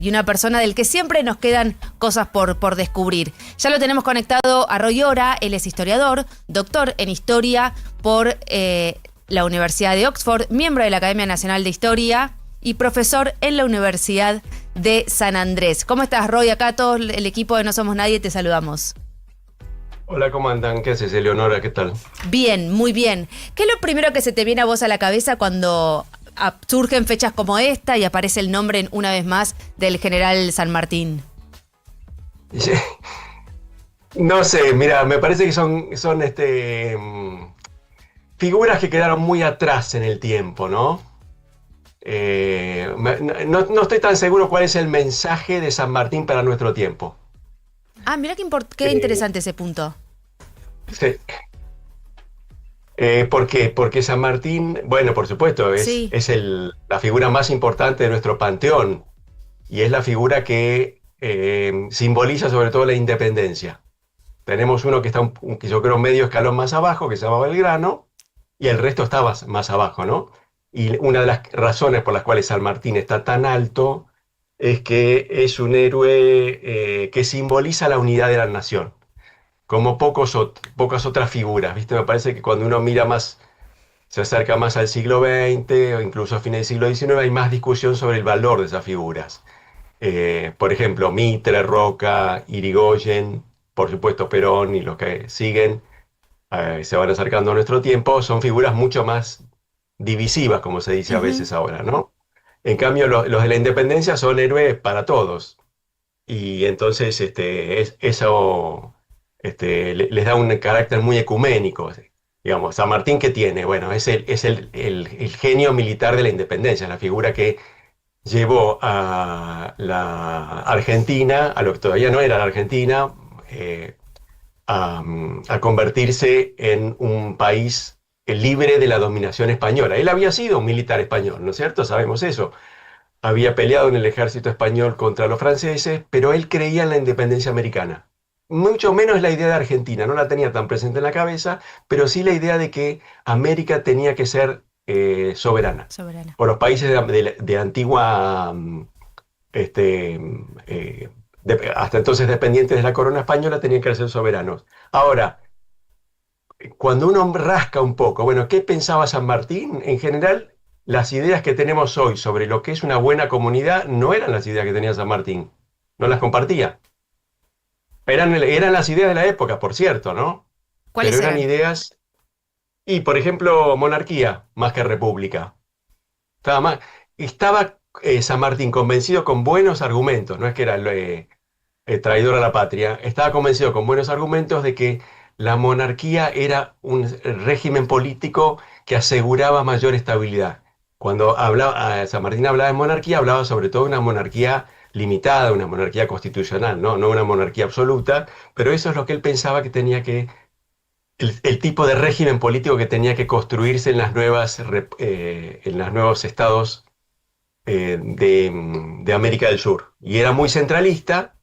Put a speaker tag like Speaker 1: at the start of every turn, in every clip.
Speaker 1: y una persona del que siempre nos quedan cosas por descubrir. Ya lo tenemos conectado a Roy Ora, él es historiador, doctor en historia por la Universidad de Oxford, miembro de la Academia Nacional de Historia y profesor en la Universidad de San Andrés. ¿Cómo estás, Roy? Acá todo el equipo de No Somos Nadie te saludamos.
Speaker 2: Hola, ¿cómo andan? ¿Qué haces, Eleonora? ¿Qué tal?
Speaker 1: Bien, muy bien. ¿Qué es lo primero que se te viene a vos a la cabeza cuando surgen fechas como esta y aparece el nombre una vez más del general San Martín?
Speaker 2: No sé, mira, me parece que son figuras que quedaron muy atrás en el tiempo, ¿no? No estoy tan seguro cuál es el mensaje de San Martín para nuestro tiempo.
Speaker 1: Ah, mira qué interesante ese punto.
Speaker 2: Sí. ¿Por qué? Porque San Martín, bueno, por supuesto,
Speaker 1: Sí.
Speaker 2: es la figura más importante de nuestro panteón y es la figura que simboliza sobre todo la independencia. Tenemos uno que está, que yo creo, medio escalón más abajo, que se llama Belgrano, y el resto está más abajo, ¿no? Y una de las razones por las cuales San Martín está tan alto es que es un héroe que simboliza la unidad de la nación, como pocas otras figuras, ¿viste? Me parece que cuando uno mira más, se acerca más al siglo XX o incluso a fines del siglo XIX, hay más discusión sobre el valor de esas figuras. Por ejemplo, Mitre, Roca, Irigoyen, por supuesto Perón y los que siguen, se van acercando a nuestro tiempo, son figuras mucho más divisivas, como se dice a
Speaker 1: Ujú.
Speaker 2: veces ahora, ¿no? En cambio, los de la independencia son héroes para todos. Y entonces eso les da un carácter muy ecuménico. Digamos, San Martín, ¿qué tiene? Bueno, es el genio militar de la independencia, la figura que llevó a la Argentina, a lo que todavía no era la Argentina, a convertirse en un país libre de la dominación española. Él había sido un militar español, ¿no es cierto? Sabemos eso. Había peleado en el ejército español contra los franceses, pero él creía en la independencia americana. Mucho menos la idea de Argentina, no la tenía tan presente en la cabeza, pero sí la idea de que América tenía que ser soberana.
Speaker 1: Soberana.
Speaker 2: O los países de antigua, hasta entonces dependientes de la corona española, tenían que ser soberanos. Ahora, cuando uno rasca un poco, bueno, ¿qué pensaba San Martín? En general, las ideas que tenemos hoy sobre lo que es una buena comunidad no eran las ideas que tenía San Martín. No las compartía. Eran las ideas de la época, por cierto, ¿no? Pero
Speaker 1: ¿Cuáles
Speaker 2: eran
Speaker 1: eran?
Speaker 2: ideas, y por ejemplo, monarquía más que república. Estaba San Martín convencido con buenos argumentos, no es que era traidor a la patria, estaba convencido con buenos argumentos de que la monarquía era un régimen político que aseguraba mayor estabilidad. Cuando San Martín hablaba de monarquía, hablaba sobre todo de una monarquía limitada, una monarquía constitucional, ¿no? No una monarquía absoluta, pero eso es lo que él pensaba que tenía el tipo de régimen político que tenía que construirse en los nuevos estados de América del Sur. Y era muy centralista,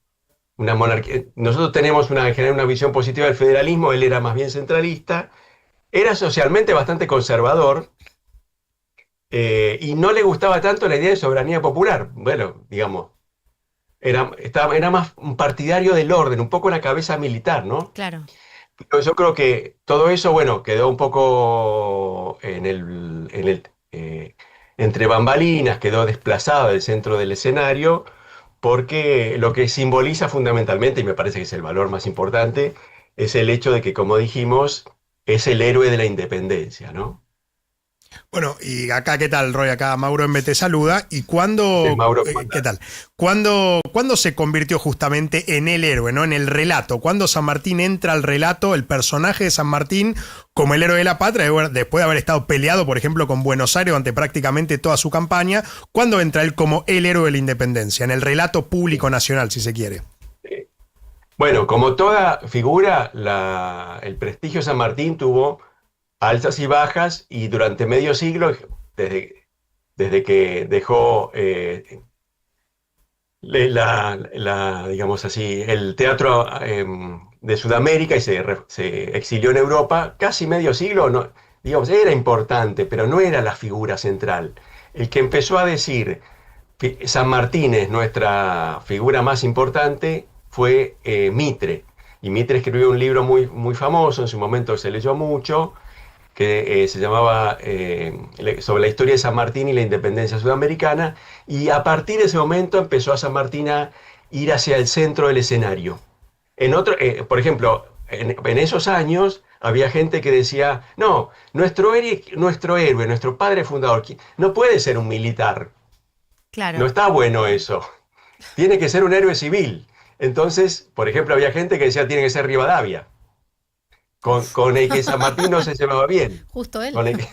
Speaker 2: una monarquía. Nosotros tenemos en general una visión positiva del federalismo, él era más bien centralista, era socialmente bastante conservador y no le gustaba tanto la idea de soberanía popular. Bueno, digamos, era más un partidario del orden, un poco la cabeza militar, ¿no?
Speaker 1: Claro.
Speaker 2: Pero yo creo que todo eso, bueno, quedó un poco entre bambalinas, quedó desplazado del centro del escenario, porque lo que simboliza fundamentalmente, y me parece que es el valor más importante, es el hecho de que, como dijimos, es el héroe de la independencia, ¿no?
Speaker 3: Bueno, y acá, ¿qué tal, Roy? Acá Mauro M. te saluda. ¿Y cuándo,
Speaker 2: Mauro,
Speaker 3: qué tal? ¿Cuándo se convirtió justamente en el héroe, ¿no? En el relato? ¿Cuándo San Martín entra al relato, el personaje de San Martín como el héroe de la patria, después de haber estado peleado, por ejemplo, con Buenos Aires durante prácticamente toda su campaña? ¿Cuándo entra él como el héroe de la independencia? En el relato público nacional, si se quiere.
Speaker 2: bueno, como toda figura, el prestigio de San Martín tuvo altas y bajas y durante medio siglo, desde que dejó digamos así, el teatro de Sudamérica y se exilió en Europa, casi medio siglo, no, digamos, era importante, pero no era la figura central. El que empezó a decir, San Martín es nuestra figura más importante, fue Mitre. Y Mitre escribió un libro muy, muy famoso, en su momento se leyó mucho, que se llamaba sobre la historia de San Martín y la independencia sudamericana, y a partir de ese momento empezó a San Martín a ir hacia el centro del escenario. Por ejemplo, en esos años había gente que decía, no, nuestro héroe, nuestro padre fundador, no puede ser un militar,
Speaker 1: Claro.
Speaker 2: no está bueno eso, tiene que ser un héroe civil. Entonces, por ejemplo, había gente que decía, tiene que ser Rivadavia. Con el que San Martín no se llevaba bien.
Speaker 4: Justo él.
Speaker 2: Con el que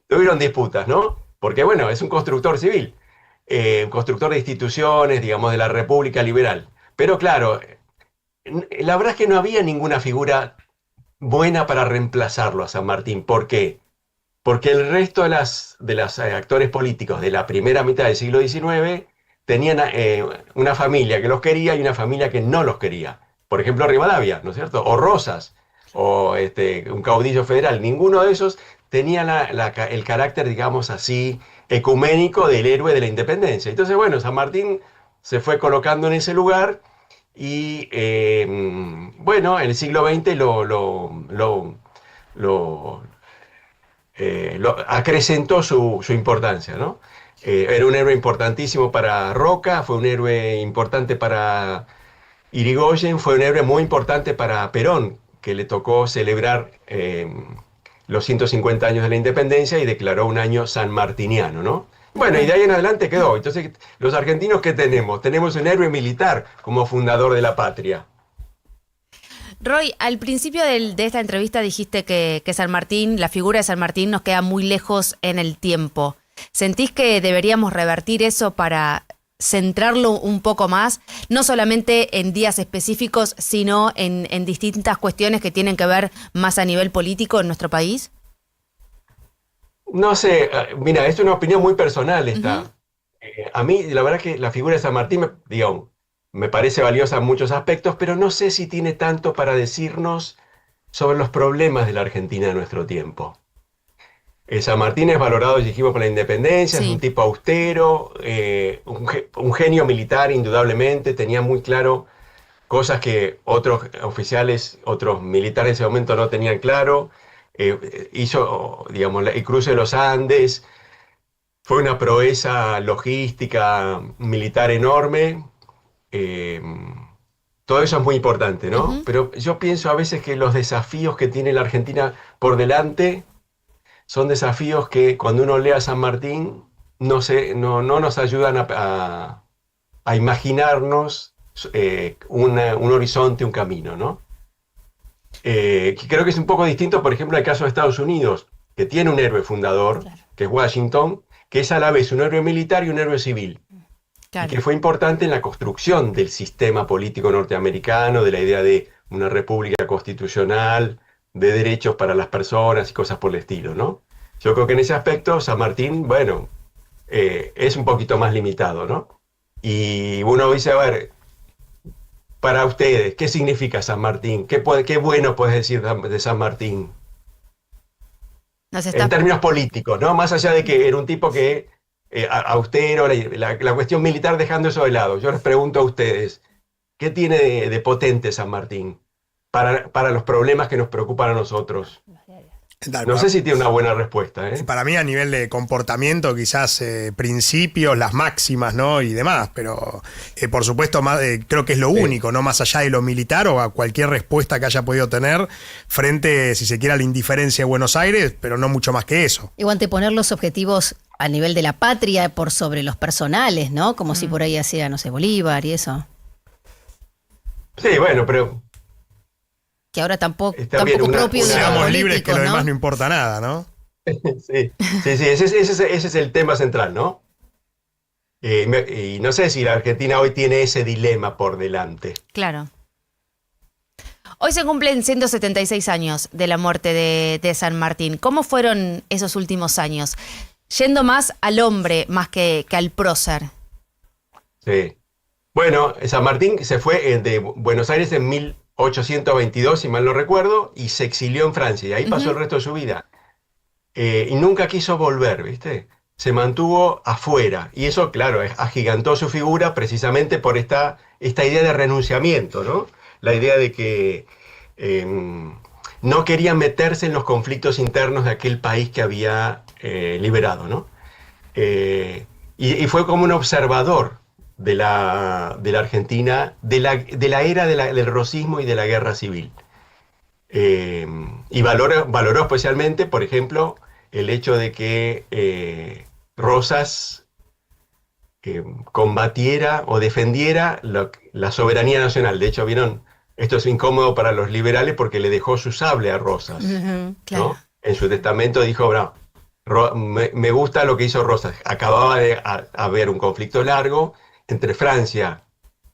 Speaker 2: tuvieron disputas, ¿no? Porque, bueno, es un constructor civil, un constructor de instituciones, digamos, de la República Liberal. Pero, claro, la verdad es que no había ninguna figura buena para reemplazarlo a San Martín. ¿Por qué? Porque el resto de las actores políticos de la primera mitad del siglo XIX tenían una familia que los quería y una familia que no los quería. Por ejemplo, Rivadavia, ¿no es cierto? O Rosas, o un caudillo federal. Ninguno de esos tenía el carácter, digamos así, ecuménico del héroe de la independencia. Entonces, bueno, San Martín se fue colocando en ese lugar y, bueno, en el siglo XX lo acrecentó su importancia, ¿no? Era un héroe importantísimo para Roca, fue un héroe importante para Irigoyen, fue un héroe muy importante para Perón, que le tocó celebrar los 150 años de la independencia y declaró un año sanmartiniano, ¿no? Bueno, y de ahí en adelante quedó. Entonces, los argentinos, ¿qué tenemos? Tenemos un héroe militar como fundador de la patria.
Speaker 1: Roy, al principio de esta entrevista dijiste que San Martín, la figura de San Martín nos queda muy lejos en el tiempo. ¿Sentís que deberíamos revertir eso para centrarlo un poco más, no solamente en días específicos, sino en distintas cuestiones que tienen que ver más a nivel político en nuestro país?
Speaker 2: No sé, mira, es una opinión muy personal esta. A mí, la verdad que la figura de San Martín, digamos, me parece valiosa en muchos aspectos, pero no sé si tiene tanto para decirnos sobre los problemas de la Argentina de nuestro tiempo. San Martín es valorado, dijimos, por la independencia,
Speaker 1: Sí.
Speaker 2: es un tipo austero, un genio militar indudablemente, tenía muy claro cosas que otros oficiales, otros militares en ese momento no tenían claro. Hizo, digamos, el cruce de los Andes, fue una proeza logística militar enorme. Todo eso es muy importante, ¿no?
Speaker 1: Ujú.
Speaker 2: Pero yo pienso a veces que los desafíos que tiene la Argentina por delante son desafíos que cuando uno lee a San Martín no nos ayudan a imaginarnos un horizonte, un camino, ¿no? Creo que es un poco distinto, por ejemplo, al caso de Estados Unidos, que tiene un héroe fundador,
Speaker 4: Claro.
Speaker 2: que es Washington, que es a la vez un héroe militar y un héroe civil.
Speaker 1: Claro.
Speaker 2: Y que fue importante en la construcción del sistema político norteamericano, de la idea de una república constitucional, de derechos para las personas y cosas por el estilo, ¿no? Yo creo que en ese aspecto San Martín, bueno, es un poquito más limitado, ¿no? Y uno dice, a ver, para ustedes, ¿qué significa San Martín? ¿Qué bueno puedes decir de San Martín?
Speaker 1: Nos
Speaker 2: En
Speaker 1: está...
Speaker 2: términos políticos, ¿no? Más allá de que era un tipo que austero, la cuestión militar dejando eso de lado. Yo les pregunto a ustedes, ¿qué tiene de potente San Martín para los problemas que nos preocupan a nosotros? No sé si tiene una buena respuesta, ¿eh?
Speaker 3: Para mí a nivel de comportamiento, quizás principios, las máximas, ¿no? Y demás, pero por supuesto creo que es lo único, ¿no? Más allá de lo militar o a cualquier respuesta que haya podido tener frente, si se quiere, a la indiferencia de Buenos Aires, pero no mucho más que eso.
Speaker 4: Igual anteponer los objetivos a nivel de la patria por sobre los personales, ¿no? Como si por ahí hacía, no sé, Bolívar y eso.
Speaker 2: Sí, bueno, pero
Speaker 4: Que ahora tampoco
Speaker 2: Está bien,
Speaker 4: propio de los
Speaker 3: Seamos libres, que
Speaker 4: políticos,
Speaker 3: lo
Speaker 4: ¿no?
Speaker 3: demás no importa nada, ¿no?
Speaker 2: sí, ese es el tema central, ¿no? Y no sé si la Argentina hoy tiene ese dilema por delante.
Speaker 1: Claro. Hoy se cumplen 176 años de la muerte de San Martín. ¿Cómo fueron esos últimos años? Yendo más al hombre, más que al prócer.
Speaker 2: Sí. Bueno, San Martín se fue de Buenos Aires en 1822, si mal no recuerdo, y se exilió en Francia, y ahí pasó el resto de su vida. Y nunca quiso volver, ¿viste? se mantuvo afuera. Y eso, claro, agigantó su figura precisamente por esta idea de renunciamiento, ¿no? La idea de que no quería meterse en los conflictos internos de aquel país que había liberado, ¿no? Y fue como un observador de la Argentina, de la era del rosismo y de la guerra civil. Y valoró especialmente, por ejemplo, el hecho de que Rosas combatiera o defendiera la soberanía nacional. De hecho, vieron, esto es incómodo para los liberales porque le dejó su sable a Rosas.
Speaker 4: Claro.
Speaker 2: ¿No? En su testamento dijo, no, me gusta lo que hizo Rosas. Acababa de haber un conflicto largo entre Francia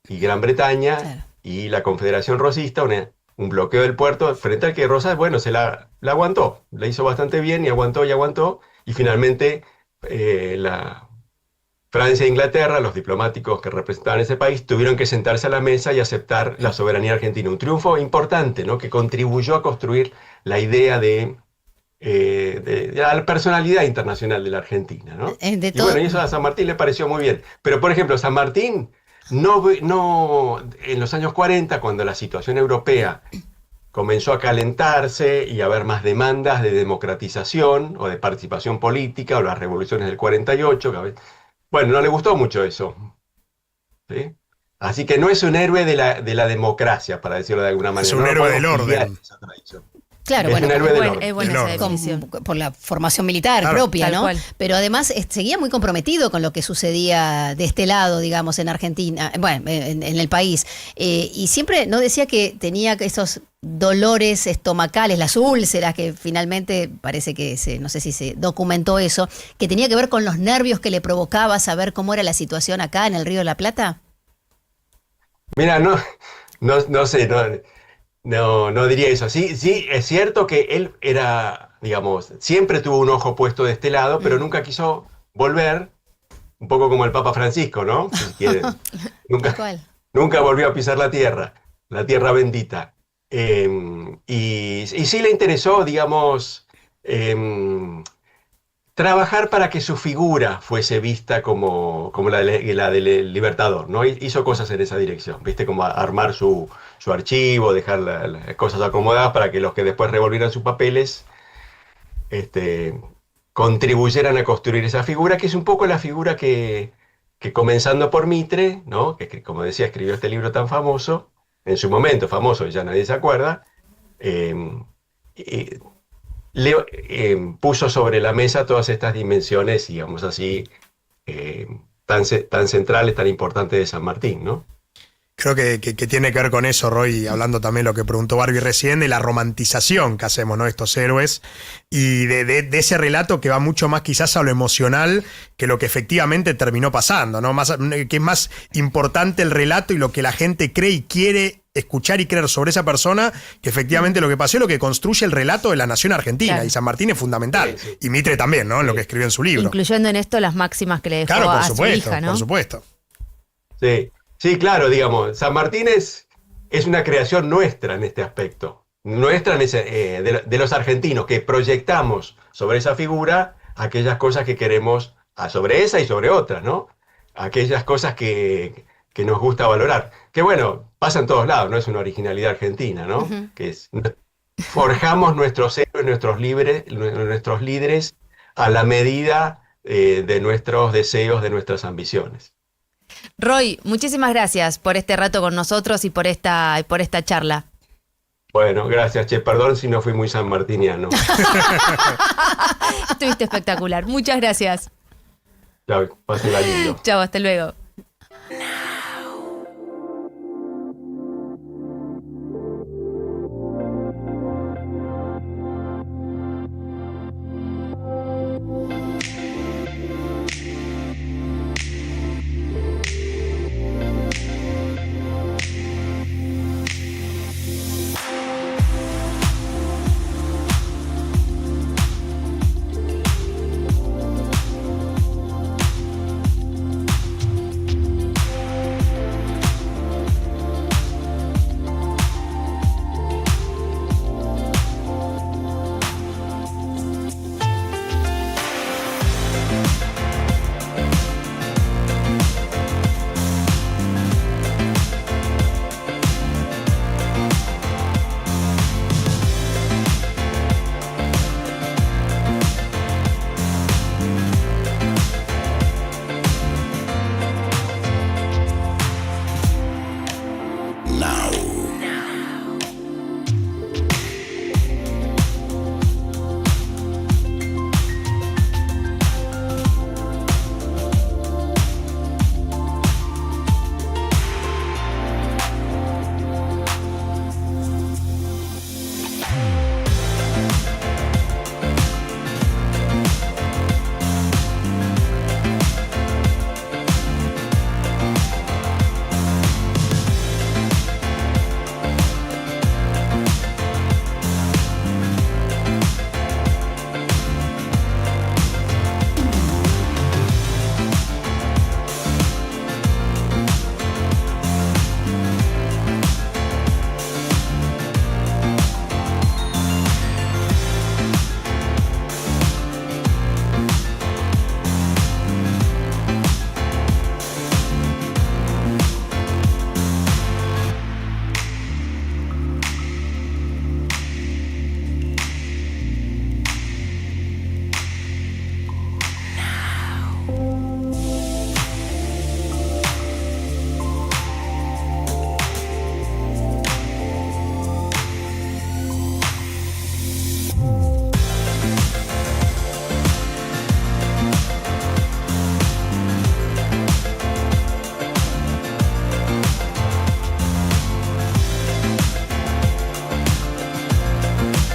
Speaker 2: y Gran Bretaña,
Speaker 4: Claro.
Speaker 2: y la Confederación Rosista, un bloqueo del puerto, frente al que Rosas, bueno, se la aguantó. La hizo bastante bien y aguantó, y finalmente la Francia e Inglaterra, los diplomáticos que representaban ese país, tuvieron que sentarse a la mesa y aceptar la soberanía argentina. Un triunfo importante, ¿no? Que contribuyó a construir la idea de la personalidad internacional de la Argentina, ¿no? Y bueno, y eso a San Martín le pareció muy bien. Pero, por ejemplo, San Martín no en los años 40, cuando la situación europea comenzó a calentarse y a haber más demandas de democratización o de participación política, o las revoluciones del 48, bueno, no le gustó mucho eso, ¿sí? Así que no es un héroe de la democracia, para decirlo de alguna manera.
Speaker 3: Es un héroe del orden.
Speaker 4: Claro,
Speaker 2: Es
Speaker 4: bueno,
Speaker 2: un héroe del orden.
Speaker 1: Es buena esa definición.
Speaker 4: por la formación militar
Speaker 3: Claro.
Speaker 4: propia,
Speaker 1: Tal
Speaker 4: ¿no?
Speaker 1: cual.
Speaker 4: Pero además seguía muy comprometido con lo que sucedía de este lado, digamos, en Argentina, bueno, en el país. Y siempre no decía que tenía esos dolores estomacales, las úlceras, que finalmente parece que no sé si se documentó eso, que tenía que ver con los nervios que le provocaba saber cómo era la situación acá en el Río de la Plata.
Speaker 2: Mira, no sé, no diría eso. Sí, es cierto que él era, digamos, siempre tuvo un ojo puesto de este lado, pero nunca quiso volver, un poco como el Papa Francisco, ¿no? Si quieren.
Speaker 4: Tal cual.
Speaker 2: Nunca volvió a pisar la tierra bendita. Y sí le interesó, digamos, trabajar para que su figura fuese vista como la del Libertador, ¿no? Hizo cosas en esa dirección, ¿viste? Como armar su archivo, dejar las cosas acomodadas para que los que después revolvieran sus papeles contribuyeran a construir esa figura, que es un poco la figura que comenzando por Mitre, ¿no? Que como decía, escribió este libro tan famoso, en su momento famoso, ya nadie se acuerda, puso sobre la mesa todas estas dimensiones, digamos así, tan centrales, tan importantes de San Martín, ¿no?
Speaker 3: Creo que tiene que ver con eso, Roy, hablando también lo que preguntó Barbie recién, de la romantización que hacemos, ¿no? Estos héroes, y de ese relato que va mucho más quizás a lo emocional que lo que efectivamente terminó pasando, ¿no? Que es más importante el relato y lo que la gente cree y quiere escuchar y creer sobre esa persona, que efectivamente lo que pasó es lo que construye el relato de la nación argentina.
Speaker 1: Claro.
Speaker 3: Y San Martín es fundamental.
Speaker 2: Sí.
Speaker 3: Y Mitre también, ¿no? En lo que escribió en su libro.
Speaker 1: Incluyendo en esto las máximas que le dejó
Speaker 3: Claro, por
Speaker 1: a su
Speaker 3: supuesto,
Speaker 1: hija, ¿no?
Speaker 3: por supuesto.
Speaker 2: Sí, claro, digamos, San Martín es una creación nuestra en este aspecto, nuestra de los argentinos, que proyectamos sobre esa figura aquellas cosas que queremos, sobre esa y sobre otras, ¿no? Aquellas cosas que nos gusta valorar. Que bueno, pasa en todos lados, no es una originalidad argentina, ¿no? Forjamos nuestros héroes, nuestros líderes a la medida de nuestros deseos, de nuestras ambiciones.
Speaker 1: Roy, muchísimas gracias por este rato con nosotros y por esta charla.
Speaker 2: Bueno, gracias, che. Perdón si no fui muy sanmartiniano.
Speaker 1: Estuviste espectacular. Muchas gracias.
Speaker 2: Chao, pásenla lindo.
Speaker 1: Chao, hasta luego.